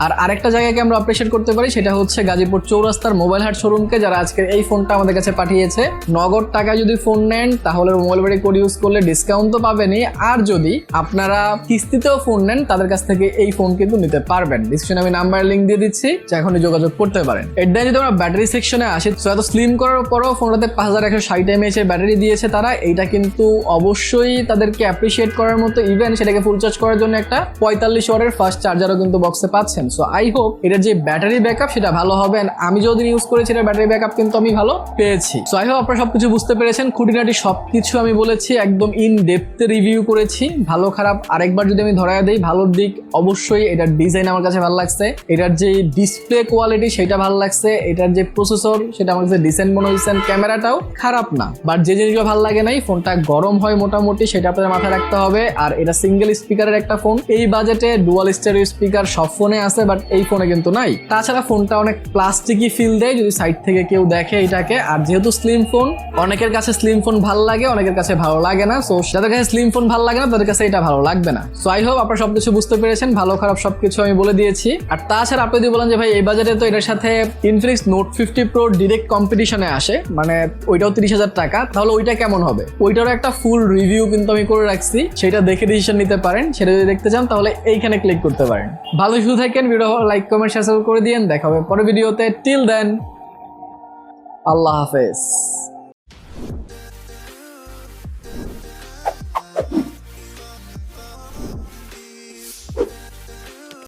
আর আরেকটা জায়গাকে আমরা অ্যাপ্রিশিয়েট করতে পারি, সেটা হচ্ছে গাজীপুর চৌরাস্তার মোবাইল হাট শোরুমকে, যারা আজকের এই ফোনটা আমাদের কাছে পাঠিয়েছে। নগদ টাকা যদি ফোন নেন তাহলে মোবাইল বাড়ি কোড ইউজ করলে ডিসকাউন্ট তো পাবেনই, আর যদি আপনারা কিস্তিতেও ফোন নেন তাদের কাছ থেকে এই ফোন কিন্তু নিতে পারবেন। ডিসক্রিপশনে আমি নাম্বার লিঙ্ক দিয়ে দিচ্ছি, এখনই যোগাযোগ করতে পারেন। এটা যদি আমরা ব্যাটারি সেকশনে আসি, এত স্লিম করার পরও ফোনটাতে 5160 mAh এর ব্যাটারি দিয়েছে তারা। এইটা কিন্তু অবশ্যই তাদেরকে অ্যাপ্রিশিয়েট করার মতো। ইভেন সেটাকে ফুল চার্জ করার জন্য একটা 45 ওয়াটের ফাস্ট চার্জারও কিন্তু বক্সে পাচ্ছেন। সো আই হোপ এটার যে ব্যাটারি ব্যাকআপ সেটা ভালো হবে। আমি যতদিন ইউজ করেছি এটার ব্যাটারি ব্যাকআপ কিন্তু আমি ভালো পেয়েছি। সো আই হোপ আপনারা সবকিছু বুঝতে পেরেছেন, খুঁটিনাটি সবকিছু আমি বলেছি, একদম ইন ডেপথে রিভিউ করেছি। ভালো খারাপ আরেকবার যদি আমি ধরায় দিই, ভালোর দিক অবশ্যই এটার ডিজাইন আমার কাছে ভালো লাগছে, এটার যে ডিসপ্লে কোয়ালিটি সেটা ভালো লাগছে, এটার যে প্রসেসর সেটা আমার কাছে ডিসেন্ট মনে হয়েছে, ক্যামেরাটাও খারাপ না। বাট যে জিনিসগুলো ভালো লাগে নাই, ফোনটা গরম হয় মোটামুটি, সেটা আপনাদের মাথায় রাখতে হবে। আর এটা সিঙ্গেল স্পিকারের একটা ফোন, এই বাজেটে ডুয়াল স্টেরিও স্পিকার সব ফোনে আছে বাট এই ফোনে কিন্তু নাই। তাছাড়া ফোনটা অনেক প্লাস্টিকি ফিল দেয় যদি সাইড থেকে কেউ দেখে এটাকে। আর যেহেতু স্লিম ফোন, অনেকের কাছে স্লিম ফোন ভালো লাগে, অনেকের কাছে ভালো লাগে না। সো যাদের কাছে স্লিম ফোন ভালো লাগে না তাদের কাছে এটা ভালো লাগবে না। সো আই হোপ আপনারা সবকিছু বুঝতে পেরেছেন, ভালো খারাপ সবকিছু আমি বলে দিয়েছি। আর তাছাড়া আপনি যদি বলেন যে ভাই এই বাজেটে তো এটার সাথে ইনফিনিক্স নোট 50 প্রো ডিরেক্ট কম্পিটিশনে আসে, মানে ওইটাও 30,000 টাকা, তাহলে ওইটা কেমন হবে, ওইটারও একটা ফুল রিভিউ কিন্তু আমি করে রাখছি, সেটা দেখে ডিসিশন নিতে পারেন। সেটা যদি দেখতে চান তাহলে এইখানে ক্লিক করতে পারেন। ভালো শুধু থাকেন, ভিডিও লাইক কমেন্ট শেয়ার করে দিয়েন। দেখা হবে পরের ভিডিওতে। টিল দেন, আল্লাহ হাফেজ।